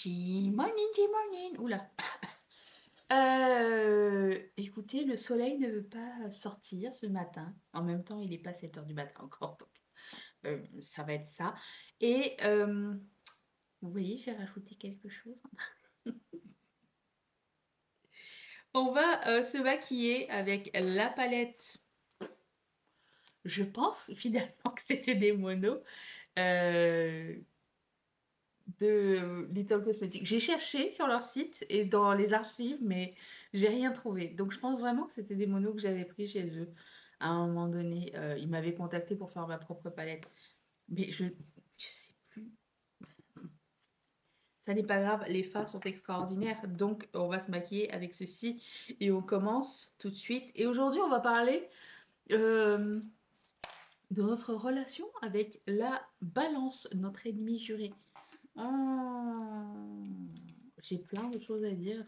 G-morning. Oula. Écoutez, le soleil ne veut pas sortir ce matin. En même temps, il n'est pas 7 heures du matin encore, donc ça va être ça. Et vous voyez, j'ai rajouté quelque chose. On va se maquiller avec la palette. Je pense finalement que c'était des monos euh, de Little Cosmetics. J'ai cherché sur leur site et dans les archives, mais j'ai rien trouvé. Donc je pense vraiment que c'était des monos que j'avais pris chez eux. À un moment donné, ils m'avaient contacté pour faire ma propre palette. Mais je sais plus. Ça n'est pas grave, les fards sont extraordinaires. Donc on va se maquiller avec ceci et on commence tout de suite. Et aujourd'hui, on va parler euh, de notre relation avec la balance, notre ennemi juré. Oh, j'ai plein de choses à dire.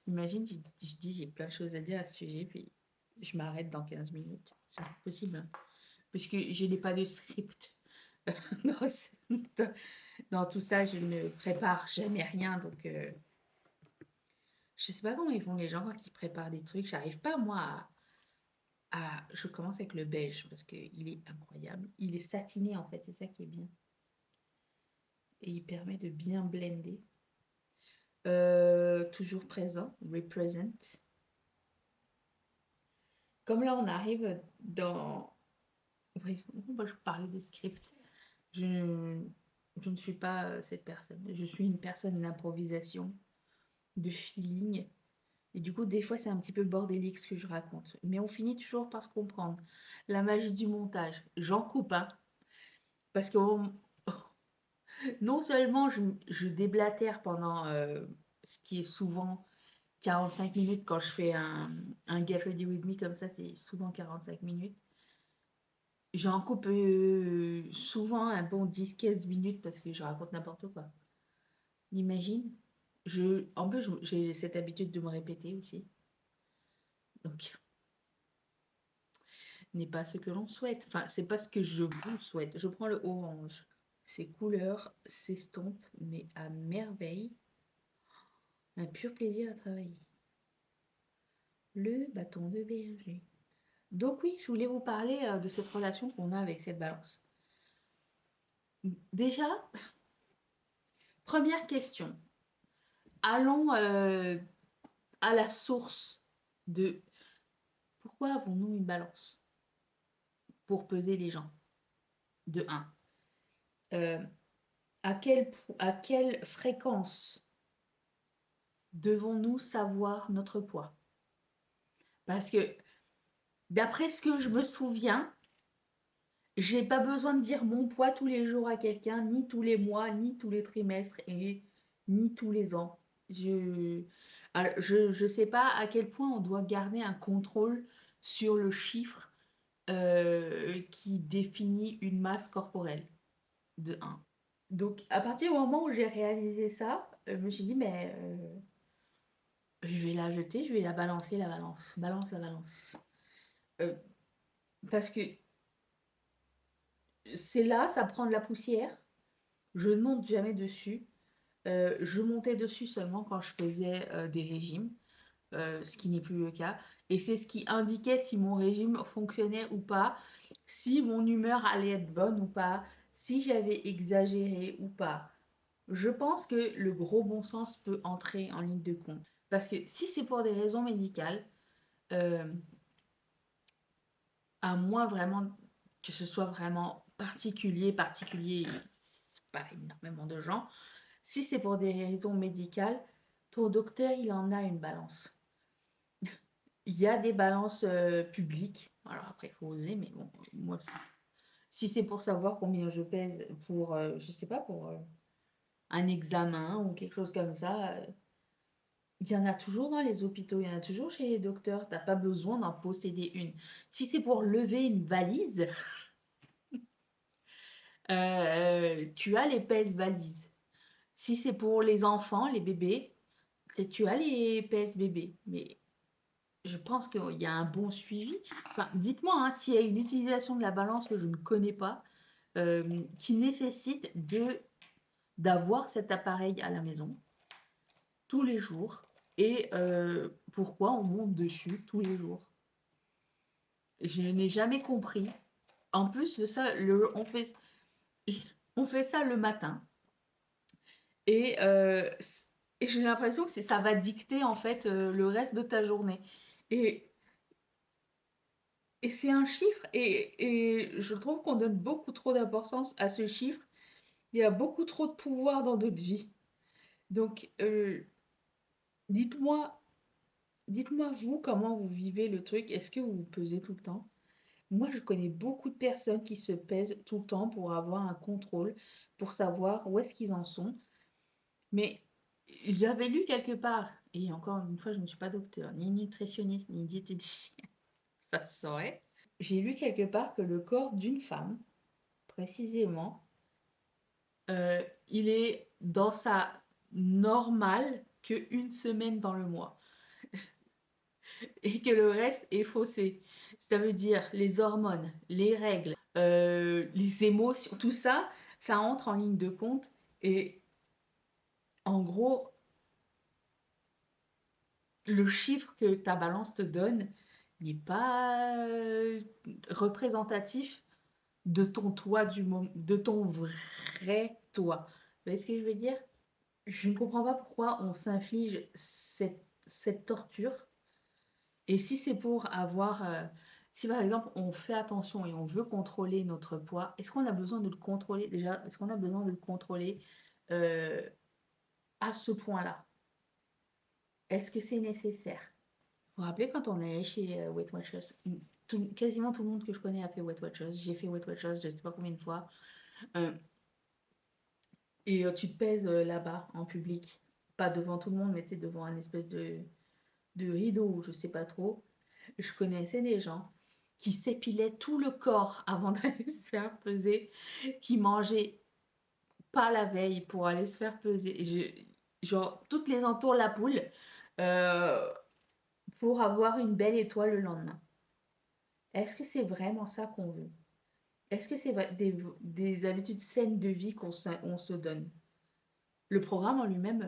Imagine, je dis j'ai plein de choses à dire à ce sujet, puis je m'arrête dans 15 minutes. C'est impossible, hein, puisque je n'ai pas de script. dans, dans tout ça, je ne prépare jamais rien, donc je sais pas comment ils font les gens quand ils préparent des trucs. J'arrive pas, moi, Je commence avec le beige, parce qu'il est incroyable. Il est satiné, en fait, c'est ça qui est bien. Et il permet de bien blender. Toujours présent, represent. Comme là, on arrive dans... Oui, moi, je parlais des scripts. Je, je ne suis pas cette personne. Je suis une personne d'improvisation, de feeling. Et du coup, des fois, c'est un petit peu bordélique ce que je raconte. Mais on finit toujours par se comprendre. La magie du montage. J'en coupe, hein. Parce que non seulement je déblatère pendant ce qui est souvent 45 minutes quand je fais un Get Ready With Me comme ça, c'est souvent 45 minutes. J'en coupe souvent un bon 10-15 minutes parce que je raconte n'importe quoi. Imagine. En plus, j'ai cette habitude de me répéter aussi. Donc, n'est pas ce que l'on souhaite. Enfin, c'est pas ce que je vous souhaite. Je prends le orange. Ces couleurs s'estompent, mais à merveille. Un pur plaisir à travailler. Le bâton de berger. Donc oui, je voulais vous parler de cette relation qu'on a avec cette balance. Déjà, première question. Allons à la source de pourquoi avons-nous une balance pour peser les gens? De un. À quelle fréquence devons-nous savoir notre poids? Parce que d'après ce que je me souviens, j'ai pas besoin de dire mon poids tous les jours à quelqu'un, ni tous les mois, ni tous les trimestres, et ni tous les ans. Je sais pas à quel point on doit garder un contrôle sur le chiffre qui définit une masse corporelle, de un. Donc, à partir du moment où j'ai réalisé ça, je me suis dit, mais je vais la jeter, je vais la balancer, la balance. Balance, la balance. Euh, Parce que c'est là, ça prend de la poussière. Je ne monte jamais dessus. Je montais dessus seulement quand je faisais des régimes, ce qui n'est plus le cas. Et c'est ce qui indiquait si mon régime fonctionnait ou pas, si mon humeur allait être bonne ou pas, si j'avais exagéré ou pas. Je pense que le gros bon sens peut entrer en ligne de compte. Parce que si c'est pour des raisons médicales, euh, à moins vraiment que ce soit vraiment particulier, c'est pas énormément de gens. Si c'est pour des raisons médicales, ton docteur, il en a une balance. Il y a des balances publiques. Alors après, il faut oser, mais bon, moi, si c'est pour savoir combien je pèse pour, je sais pas, pour un examen ou quelque chose comme ça, il y en a toujours dans les hôpitaux, il y en a toujours chez les docteurs. T'as pas besoin d'en posséder une. Si c'est pour lever une valise, tu as les pèse-valises. Si c'est pour les enfants, les bébés, tu as les pèse bébés. Mais je pense qu'il y a un bon suivi. Enfin, dites-moi hein, s'il y a une utilisation de la balance que je ne connais pas, qui nécessite de d'avoir cet appareil à la maison tous les jours et pourquoi on monte dessus tous les jours? Je n'ai jamais compris. En plus de ça, on fait ça le matin et et j'ai l'impression que ça va dicter, en fait, le reste de ta journée et c'est un chiffre et je trouve qu'on donne beaucoup trop d'importance à ce chiffre. Il y a beaucoup trop de pouvoir dans notre vie. Donc, dites-moi dites-moi vous, comment vous vivez le truc? Est-ce que vous vous pesez tout le temps? Moi, je connais beaucoup de personnes qui se pèsent tout le temps pour avoir un contrôle, pour savoir où est-ce qu'ils en sont. Mais j'avais lu quelque part, et encore une fois, je ne suis pas docteur, ni nutritionniste, ni diététicienne, ça se saurait. J'ai lu quelque part que le corps d'une femme, précisément, il est dans sa normale qu'une semaine dans le mois et que le reste est faussé. Ça veut dire les hormones, les règles, les émotions, tout ça, ça entre en ligne de compte et en gros, le chiffre que ta balance te donne n'est pas représentatif de ton toi de ton vrai toi. Vous voyez ce que je veux dire? Je ne comprends pas pourquoi on s'inflige cette torture. Et si c'est pour avoir, si par exemple on fait attention et on veut contrôler notre poids, est-ce qu'on a besoin de le contrôler déjà? Est-ce qu'on a besoin de le contrôler euh, à ce point-là? Est-ce que c'est nécessaire? Vous vous rappelez quand on est allé chez Weight Watchers, quasiment tout le monde que je connais a fait Weight Watchers. J'ai fait Weight Watchers, je ne sais pas combien de fois. Euh, et tu te pèses là-bas en public, pas devant tout le monde, mais tu sais, devant un espèce de rideau ou je sais pas trop. Je connaissais des gens qui s'épilaient tout le corps avant d'aller se faire peser, qui mangeaient pas la veille pour aller se faire peser. Genre, toutes les entours la poule euh, pour avoir une belle étoile le lendemain. Est-ce que c'est vraiment ça qu'on veut? Est-ce que c'est des habitudes saines de vie on se donne? Le programme en lui-même,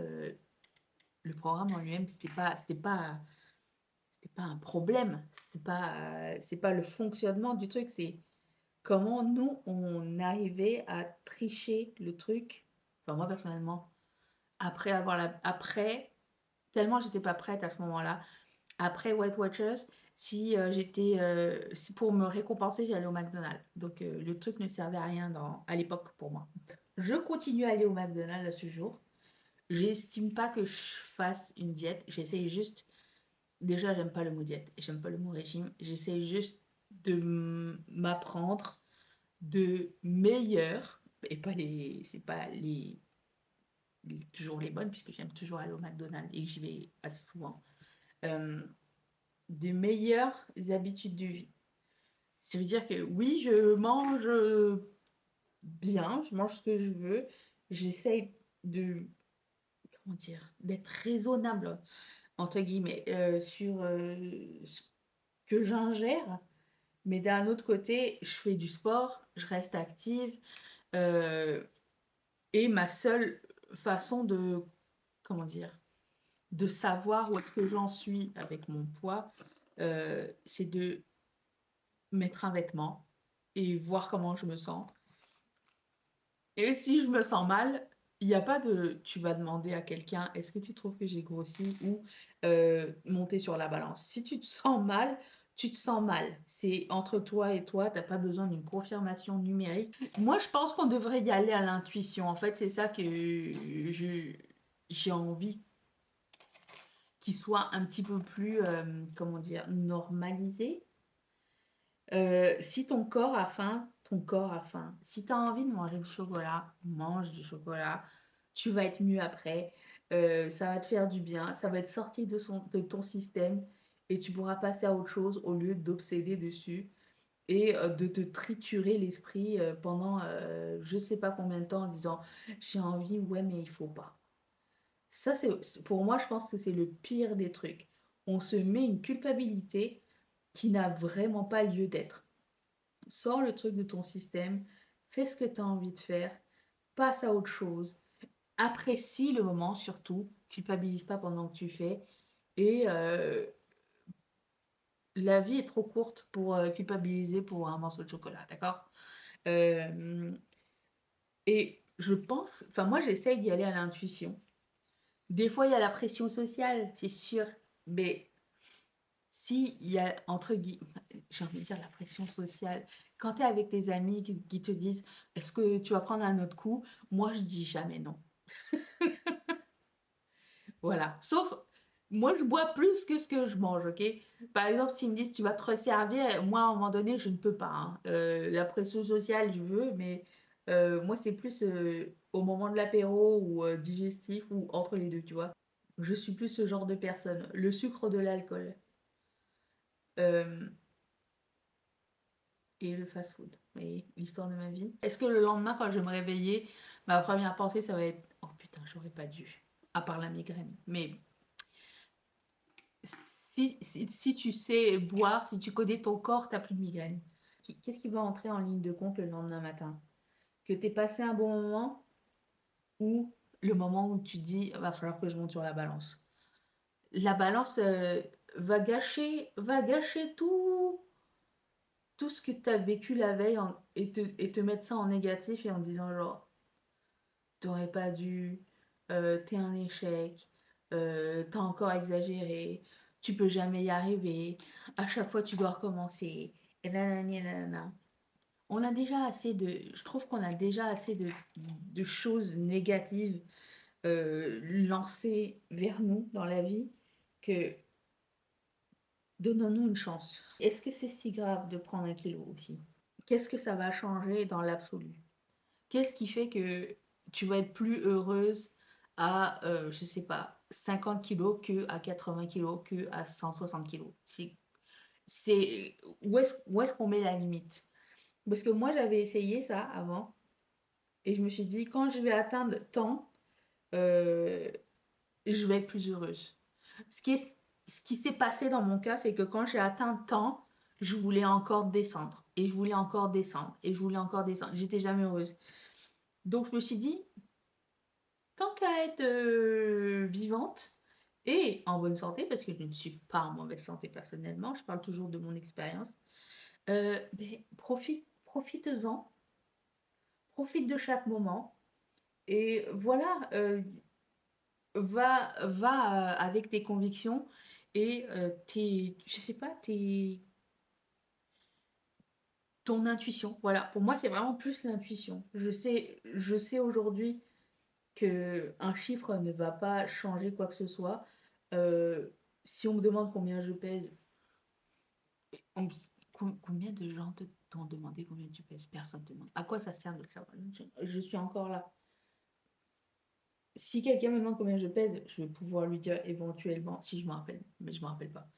c'était pas un problème. C'est pas le fonctionnement du truc. C'est comment nous, on arrivait à tricher le truc. Enfin, moi, personnellement, après, tellement j'étais pas prête à ce moment-là. Après Weight Watchers, si pour me récompenser, j'allais au McDonald's. Donc, le truc ne servait à rien à l'époque pour moi. Je continue à aller au McDonald's à ce jour. J'estime pas que je fasse une diète. J'essaye juste. Déjà, j'aime pas le mot diète et j'aime pas le mot régime. J'essaye juste de m'apprendre de meilleures, et pas les. C'est pas toujours les bonnes, puisque j'aime toujours aller au McDonald's et que j'y vais assez souvent. euh, de meilleures habitudes de vie. Ça veut dire que oui, je mange bien, je mange ce que je veux. J'essaye de, comment dire, d'être raisonnable, entre guillemets, sur ce que j'ingère. Mais d'un autre côté, je fais du sport, je reste active. euh, et ma seule façon de, comment dire, de savoir où est-ce que j'en suis avec mon poids, c'est de mettre un vêtement et voir comment je me sens. Et si je me sens mal, il n'y a pas de tu vas demander à quelqu'un est-ce que tu trouves que j'ai grossi ou monter sur la balance. Si tu te sens mal, tu te sens mal. C'est entre toi et toi, tu n'as pas besoin d'une confirmation numérique. Moi, je pense qu'on devrait y aller à l'intuition. En fait, c'est ça que j'ai envie qu'il soit un petit peu plus, comment dire, normalisé. Si ton corps a faim, ton corps a faim. Si tu as envie de manger du chocolat, mange du chocolat. Tu vas être mieux après. Ça va te faire du bien. Ça va être sorti de ton système et tu pourras passer à autre chose au lieu d'obséder dessus et de te triturer l'esprit pendant je sais pas combien de temps en disant j'ai envie, ouais, mais il faut pas. Ça, pour moi, je pense que c'est le pire des trucs. On se met une culpabilité qui n'a vraiment pas lieu d'être. Sors le truc de ton système, fais ce que tu as envie de faire, passe à autre chose. apprécie le moment surtout, culpabilise pas pendant que tu fais et la vie est trop courte pour, culpabiliser pour un morceau de chocolat, d'accord? Hem et je pense enfin moi j'essaye d'y aller à l'intuition. Des fois il y a la pression sociale, c'est sûr, mais si il y a entre guillemets, j'ai envie de dire la pression sociale, quand tu es avec tes amis qui te disent: «Est-ce que tu vas prendre un autre coup?» Moi je dis jamais non. Voilà, sauf moi je bois plus que ce que je mange, OK? Par exemple, s'ils me disent: «Tu vas te resservir», moi à un moment donné je ne peux pas, hein. La pression sociale je veux, mais moi c'est plus, au moment de l'apéro ou digestif ou entre les 2, tu vois? Je suis plus ce genre de personne. Le sucre de l'alcool, hem et le fast-food et l'histoire de ma vie. Est-ce que le lendemain quand je vais me réveiller, ma première pensée ça va être: «Oh putain, j'aurais pas dû», à part la migraine, mais si tu sais boire, si tu connais ton corps, tu as plus de migraine. Qu'est-ce qui va entrer en ligne de compte le lendemain matin? Que tu aies passé un bon moment ou le moment où tu te dis: «Va falloir que je monte sur la balance». La balance, va gâcher tout ce que tu as vécu la veille et te mettre ça en négatif et en disant genre: «Tu aurais pas dû, tu un échec, tu encore exagéré, tu peux jamais y arriver, à chaque fois tu dois recommencer» et nanani nanana. On a déjà assez de je trouve qu'on a déjà assez de choses négatives, lancées vers nous dans la vie que donnons-nous une chance. Est-ce que c'est si grave de prendre 1 kilo aussi? Qu'est-ce que ça va changer dans l'absolu? Qu'est-ce qui fait que tu vas être plus heureuse à, je sais pas, 50 kilos que à 80 kilos, que à 160 kilos? C'est où est-ce qu'on met la limite? Parce que moi, j'avais essayé ça avant et je me suis dit: «Quand je vais atteindre tant, heu, je vais être plus heureuse». Ce qui est ce qui s'est passé dans mon cas, c'est que quand j'ai atteint tant, je voulais encore descendre et je voulais encore descendre et je voulais encore descendre. J'étais jamais heureuse. Donc je me suis dit: «Tant qu'à être, vivante et en bonne santé», parce que je ne suis pas en mauvaise santé personnellement, je parle toujours de mon expérience, beh, profites-en, profite de chaque moment et voilà, va, avec tes convictions et tes je sais pas, ton intuition. Voilà, pour moi, c'est vraiment plus l'intuition. Je sais aujourd'hui qu'un chiffre ne va pas changer quoi que ce soit. Heu, Si on me demande combien je pèse, combien de gens t'ont demandé combien tu pèses? Personne te demande. À quoi ça sert de le savoir? Je suis encore là. Si quelqu'un me demande combien je pèse, je vais pouvoir lui dire éventuellement, si je me rappelle, mais je me rappelle pas.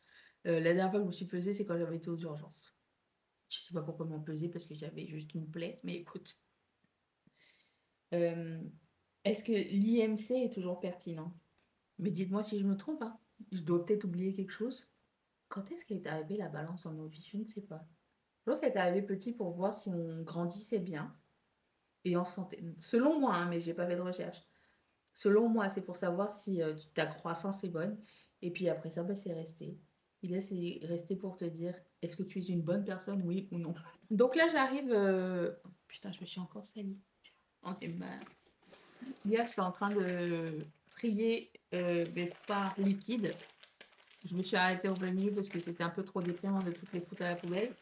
La dernière fois que je me suis pesée, c'est quand j'avais été aux urgences. Je sais pas pourquoi ils m'ont pesée parce que j'avais juste une plaie, mais écoute. Hem, Est-ce que l'IMC est toujours pertinent? Mais dites-moi si je me trompe, hein. Je dois peut-être oublier quelque chose. Quand est-ce qu'elle est arrivée la balance en nos vies? Je ne sais pas. Je pense qu'elle est arrivée petit pour voir si on grandissait bien et en santé. Selon moi, hein, mais j'ai pas fait de recherche. Selon moi, c'est pour savoir si, ta croissance est bonne et puis après ça, bah, c'est resté. Et là, c'est resté pour te dire: «Est-ce que tu es une bonne personne, oui ou non?» Donc là, j'arrive, putain, je me suis encore salie. J'en ai marre. Hier, je suis en train de trier, mes fards liquides. Je me suis arrêtée au plein milieu parce que c'était un peu trop déprimant de toutes les foutre à la poubelle.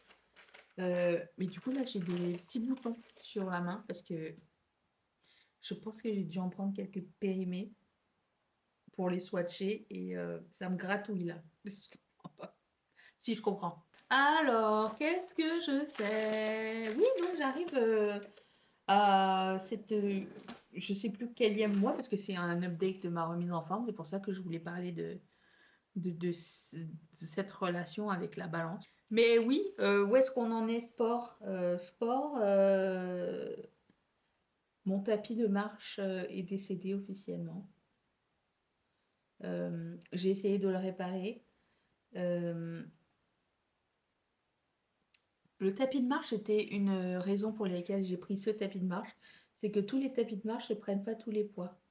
Mais du coup, là, j'ai des petits boutons sur la main parce que je pense que j'ai dû en prendre quelques périmés pour les swatcher et ça me gratouille là. Je comprends pas. Si, je comprends. Alors, qu'est-ce que je fais? Oui, donc j'arrive, à cette, je sais plus quel mois parce que c'est un update de ma remise en forme. C'est pour ça que je voulais parler de cette relation avec la balance. Mais oui, où est-ce qu'on en est sport? Sport, mon tapis de marche, est décédé officiellement. J'ai essayé de le réparer. Hem, le tapis de marche était une, raison pour laquelle j'ai pris ce tapis de marche, c'est que tous les tapis de marche ne prennent pas tous les poids.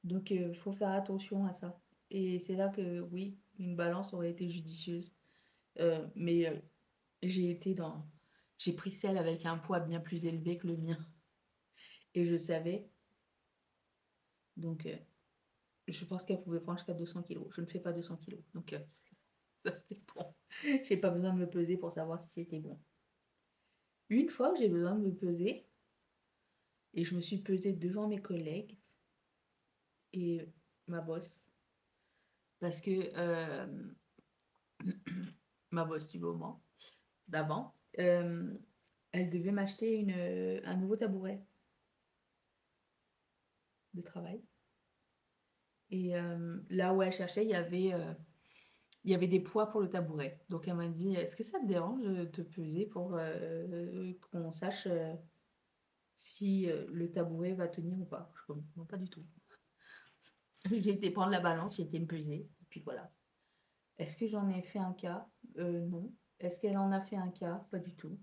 Donc, il faut faire attention à ça. Et c'est là que, oui, une balance aurait été judicieuse. Mais j'ai été dans... J'ai pris celle avec un poids bien plus élevé que le mien. Et je savais. Donc, je pense qu'elle pouvait prendre jusqu'à 200 kilos. Je ne fais pas 200 kilos. Donc, ça, c'était bon. J'ai pas besoin de me peser pour savoir si c'était bon. Une fois que j'ai besoin de me peser, et je me suis pesée devant mes collègues et ma boss, parce que ma boss du moment, d'avant, elle devait m'acheter un nouveau tabouret de travail. Et là où elle cherchait, il y avait des poids pour le tabouret. Donc elle m'a dit, est-ce que ça te dérange de te peser pour qu'on sache si le tabouret va tenir ou pas? Je dis, non, pas du tout. J'ai été prendre la balance, j'ai été me peser, et puis voilà. Est-ce que j'en ai fait un cas? Non. Est-ce qu'elle en a fait un cas? Pas du tout.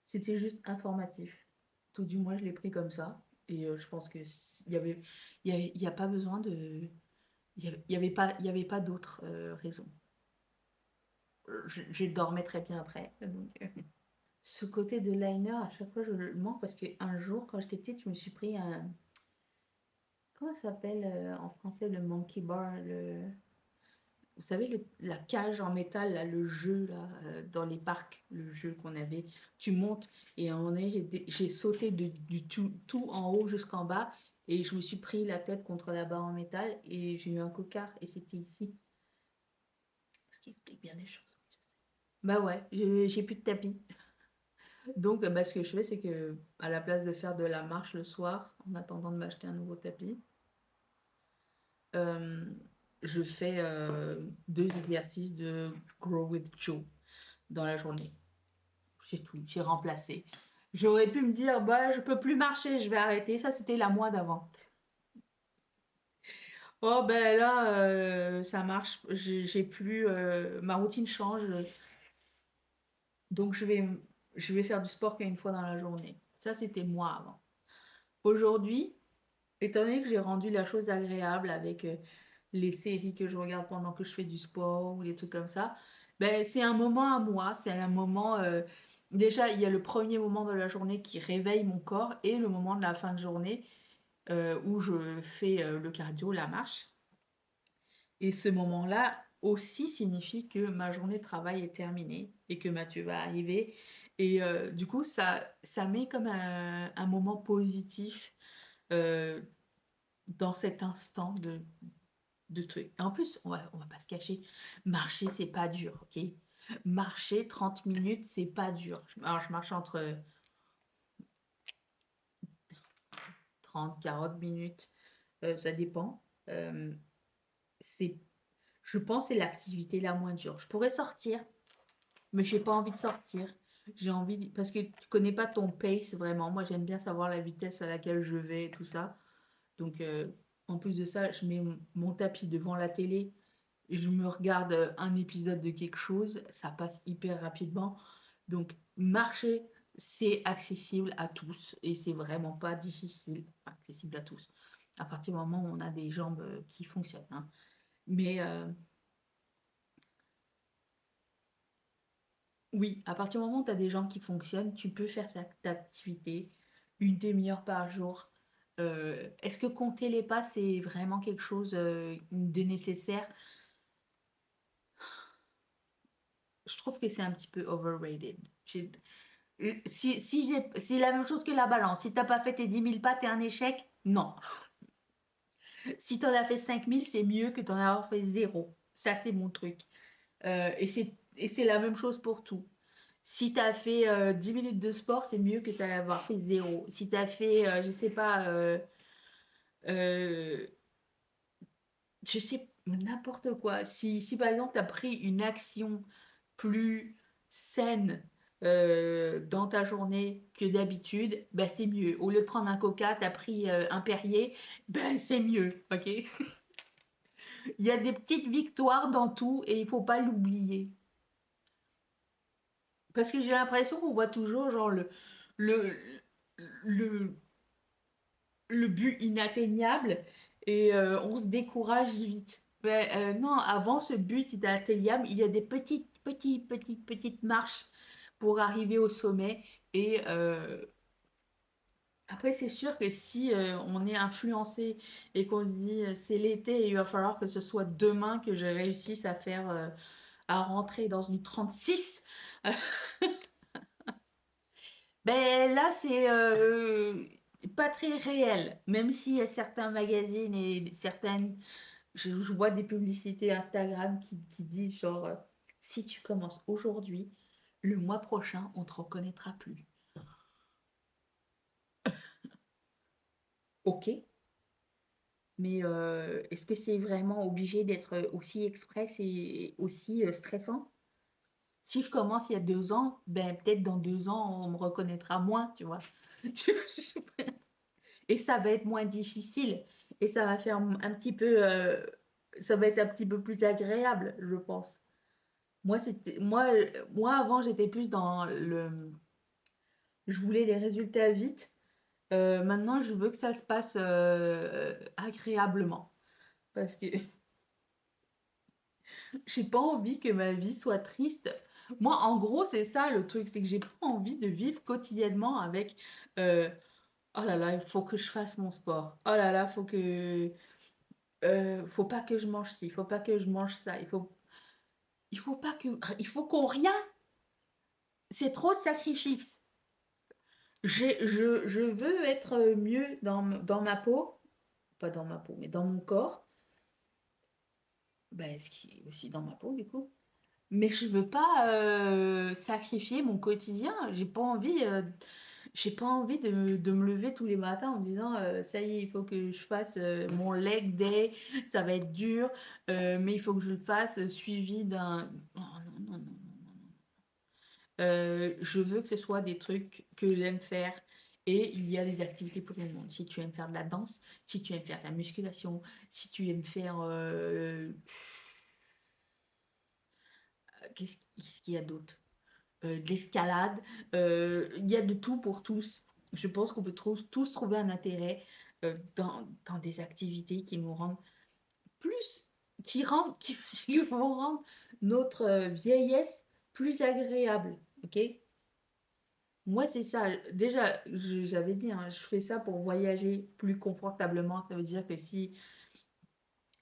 C'était juste informatif. Tout du moins, je l'ai pris comme ça. Et je pense que il y a pas besoin de, il y avait pas d'autres raisons. Je dormais très bien après. Donc, ce côté de liner, à chaque fois, je le manque parce qu'un jour, quand j'étais petite, je me suis pris un, comment ça s'appelle en français, le monkey bar, vous savez, la cage en métal, là, le jeu là, dans les parcs, le jeu qu'on avait, tu montes et à un moment donné, j'ai sauté du tout en haut jusqu'en bas et je me suis pris la tête contre la barre en métal et j'ai eu un cocard et c'était ici. Ce qui explique bien les choses, je sais. Bah ouais, j'ai plus de tapis. Donc, bah, ce que je fais, c'est que à la place de faire de la marche le soir, en attendant de m'acheter un nouveau tapis, euh, je fais 2 exercices de Grow with Joe dans la journée. C'est tout, j'ai remplacé. J'aurais pu me dire, bah, je peux plus marcher, je vais arrêter. Ça, c'était la mois d'avant. Oh, ben là, ça marche. J'ai plus. Ma routine change. Donc, je vais faire du sport qu'une fois dans la journée. Ça, c'était moi avant. Aujourd'hui, étant donné que j'ai rendu la chose agréable avec les séries que je regarde pendant que je fais du sport ou des trucs comme ça, ben, c'est un moment à moi. C'est un moment. Déjà, il y a le premier moment de la journée qui réveille mon corps et le moment de la fin de journée où je fais le cardio, la marche. Et ce moment-là aussi signifie que ma journée de travail est terminée et que Mathieu va arriver. Et du coup, ça met comme un moment positif euh, dans cet instant de truc. En plus, on va pas se cacher, marcher, c'est pas dur, ok? Marcher 30 minutes, c'est pas dur. Alors, je marche entre 30 40 minutes, ça dépend. C'est, je pense, que c'est l'activité la moins dure. Je pourrais sortir, mais j'ai pas envie de sortir. J'ai envie parce que tu connais pas ton pace vraiment. Moi, j'aime bien savoir la vitesse à laquelle je vais et tout ça. Donc, en plus de ça, je mets mon tapis devant la télé et je me regarde un épisode de quelque chose. Ça passe hyper rapidement. Donc, marcher, c'est accessible à tous et c'est vraiment pas difficile. Enfin, accessible à tous. À partir du moment où on a des jambes qui fonctionnent, hein. Mais oui, à partir du moment où tu as des jambes qui fonctionnent, tu peux faire cette activité 1 demi-heure par jour. Est-ce que compter les pas, c'est vraiment quelque chose de nécessaire? Je trouve que c'est un petit peu overrated. C'est la même chose que la balance. Si t'as pas fait tes 10 000 pas, t'es un échec? Non. Si t'en as fait 5 000, c'est mieux que t'en avoir fait zéro. Ça, c'est mon truc. Et c'est la même chose pour tout. Si tu as fait 10 minutes de sport, c'est mieux que d'avoir fait zéro. Si tu as fait, je sais pas, euh, je sais, n'importe quoi. Si par exemple, tu as pris une action plus saine dans ta journée que d'habitude, ben c'est mieux. Au lieu de prendre un coca, tu as pris un Perrier, ben c'est mieux, ok? Il y a des petites victoires dans tout et il faut pas l'oublier. Parce que j'ai l'impression qu'on voit toujours genre le, le, le but inatteignable et on se décourage vite. Mais non, avant ce but d'Ateliam, il y a des petites marches pour arriver au sommet. Et après, c'est sûr que si on est influencé et qu'on se dit c'est l'été et il va falloir que ce soit demain que je réussisse à faire, à rentrer dans une 36, ben là, c'est pas très réel. Même s'il y a certains magazines et certaines. Je vois des publicités Instagram qui disent genre, si tu commences aujourd'hui, le mois prochain, on te reconnaîtra plus. Ok, mais est-ce que c'est vraiment obligé d'être aussi express et aussi stressant? Si je commence il y a 2 ans, ben peut-être dans 2 ans, on me reconnaîtra moins, tu vois. Et ça va être moins difficile. Et ça va faire un petit peu, ça va être un petit peu plus agréable, je pense. Moi avant, j'étais plus dans le, je voulais les résultats vite. Maintenant, je veux que ça se passe agréablement. Parce que j'ai pas envie que ma vie soit triste. Moi, en gros, c'est ça le truc, c'est que j'ai pas envie de vivre quotidiennement avec euh, oh là là, il faut que je fasse mon sport. Oh là là, faut pas que je mange ci, il faut pas que je mange ça, il faut pas que, il faut qu'on rien. C'est trop de sacrifices. Je veux être mieux dans ma peau, pas dans ma peau, mais dans mon corps, ben, ce qui est aussi dans ma peau du coup. Mais je veux pas sacrifier mon quotidien. J'ai pas envie de me lever tous les matins en me disant ça y est, il faut que je fasse mon leg day, ça va être dur, mais il faut que je le fasse suivi d'un. Oh, non, non, non, non, non. Je veux que ce soit des trucs que j'aime faire. Et il y a des activités pour tout le monde. Si tu aimes faire de la danse, si tu aimes faire de la musculation, si tu aimes faire... qu'est-ce qu'il y a d'autre? De l'escalade. Il y a de tout pour tous. Je pense qu'on peut tous trouver un intérêt dans des activités qui nous rendent plus, qui vont rendre notre vieillesse plus agréable. Ok? Moi, c'est ça. Déjà, j'avais dit, hein, je fais ça pour voyager plus confortablement. Ça veut dire que si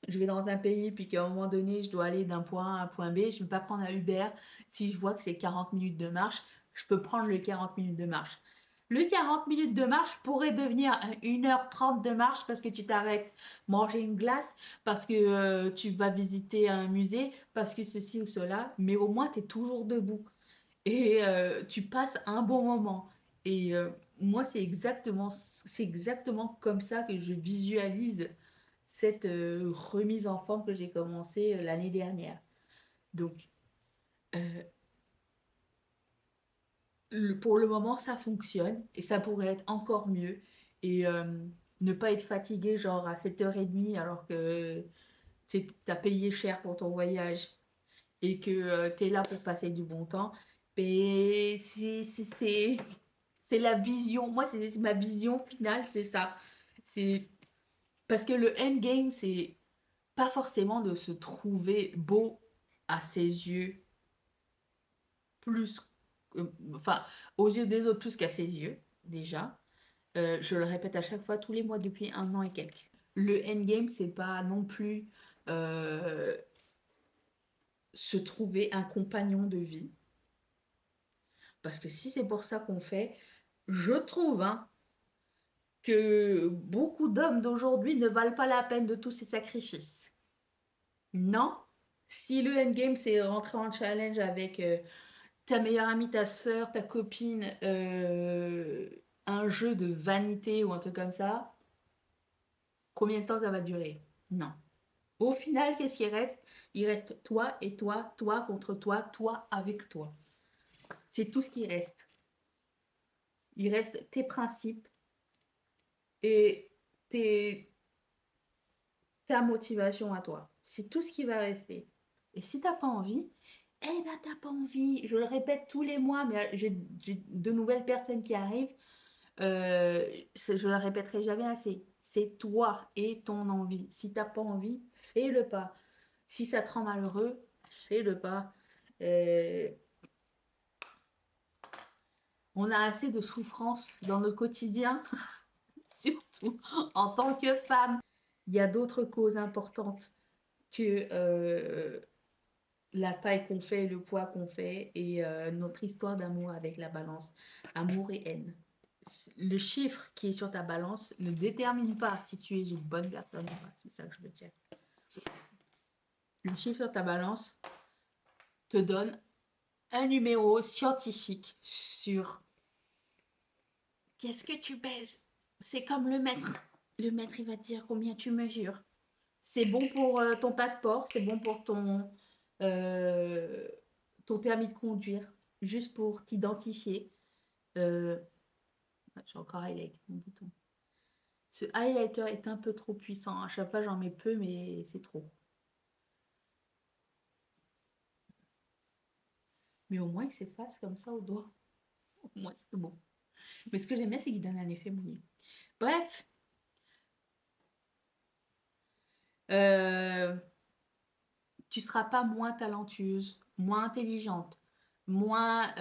je vais dans un pays, puis qu'à un moment donné, je dois aller d'un point A à un point B, je ne vais pas prendre un Uber. Si je vois que c'est 40 minutes de marche, je peux prendre le 40 minutes de marche. Le 40 minutes de marche pourrait devenir 1h30 de marche parce que tu t'arrêtes manger une glace, parce que tu vas visiter un musée, parce que ceci ou cela, mais au moins tu es toujours debout et tu passes un bon moment. Et moi, c'est exactement comme ça que je visualise cette remise en forme que j'ai commencé l'année dernière. Donc, euh, pour le moment, ça fonctionne et ça pourrait être encore mieux. Et ne pas être fatigué genre à 7h30 alors que tu as payé cher pour ton voyage et que tu es là pour passer du bon temps. Mais c'est la vision. Moi, c'est ma vision finale, c'est ça. C'est parce que le endgame, c'est pas forcément de se trouver beau à ses yeux plus, enfin, aux yeux des autres plus qu'à ses yeux, déjà. Je le répète à chaque fois, tous les mois depuis 1 an et quelques. Le endgame, c'est pas non plus euh, se trouver un compagnon de vie. Parce que si c'est pour ça qu'on fait, je trouve hein, que beaucoup d'hommes d'aujourd'hui ne valent pas la peine de tous ces sacrifices. Non, si le endgame c'est rentrer en challenge avec ta meilleure amie, ta soeur, ta copine, un jeu de vanité ou un truc comme ça, combien de temps ça va durer? Non. Au final, qu'est-ce qui reste? Il reste toi et toi, toi contre toi, toi avec toi. C'est tout ce qui reste. Il reste tes principes et tes, ta motivation à toi. C'est tout ce qui va rester. Et si t'as pas envie, eh ben t'as pas envie. Je le répète tous les mois, mais j'ai de nouvelles personnes qui arrivent. Je le répéterai jamais assez. C'est toi et ton envie. Si t'as pas envie, fais-le pas. Si ça te rend malheureux, fais-le pas. Euh, on a assez de souffrance dans notre quotidien, surtout en tant que femme. Il y a d'autres causes importantes que la taille qu'on fait, le poids qu'on fait et notre histoire d'amour avec la balance. Amour et haine. Le chiffre qui est sur ta balance ne détermine pas si tu es une bonne personne ou pas. C'est ça que je veux dire. Le chiffre sur ta balance te donne un numéro scientifique sur qu'est-ce que tu pèses. C'est comme le maître. Le maître, il va te dire combien tu mesures. C'est bon pour ton passeport, c'est bon pour euh, ton permis de conduire, juste pour t'identifier. Euh, j'ai encore highlight mon bouton. Ce highlighter est un peu trop puissant. À chaque fois, j'en mets peu, mais c'est trop. Mais au moins, il s'efface comme ça au doigt. Au moins, c'est bon. Mais ce que j'aime bien, c'est qu'il donne un effet mouillé. Bref. Euh, tu seras pas moins talentueuse, moins intelligente, moins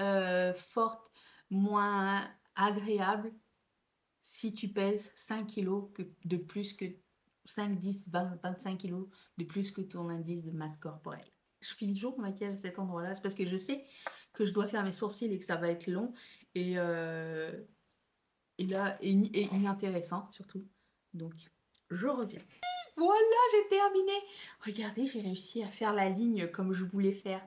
forte, moins agréable si tu pèses 5 kilos de plus que 5, 10, 20, 25 kilos de plus que ton indice de masse corporelle. Je finis toujours mon maquillage à cet endroit-là. C'est parce que je sais que je dois faire mes sourcils et que ça va être long et là, et inintéressant surtout. Donc, je reviens. Voilà, j'ai terminé. Regardez, j'ai réussi à faire la ligne comme je voulais faire.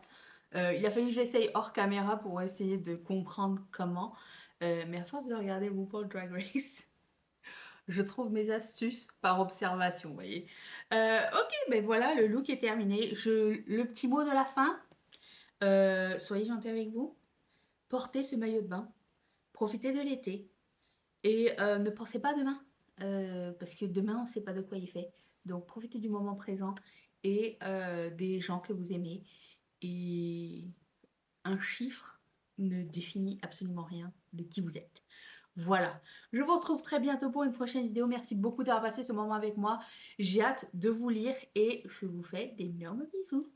Il a fallu que j'essaye hors caméra pour essayer de comprendre comment. Mais à force de regarder RuPaul Drag Race, je trouve mes astuces par observation, vous voyez. Ok, ben voilà, le look est terminé. Le petit mot de la fin, soyez gentils avec vous. Portez ce maillot de bain. Profitez de l'été. Et ne pensez pas à demain. Parce que demain, on ne sait pas de quoi il fait. Donc, profitez du moment présent et des gens que vous aimez. Et un chiffre ne définit absolument rien de qui vous êtes. Voilà. Je vous retrouve très bientôt pour une prochaine vidéo. Merci beaucoup d'avoir passé ce moment avec moi. J'ai hâte de vous lire et je vous fais d'énormes bisous.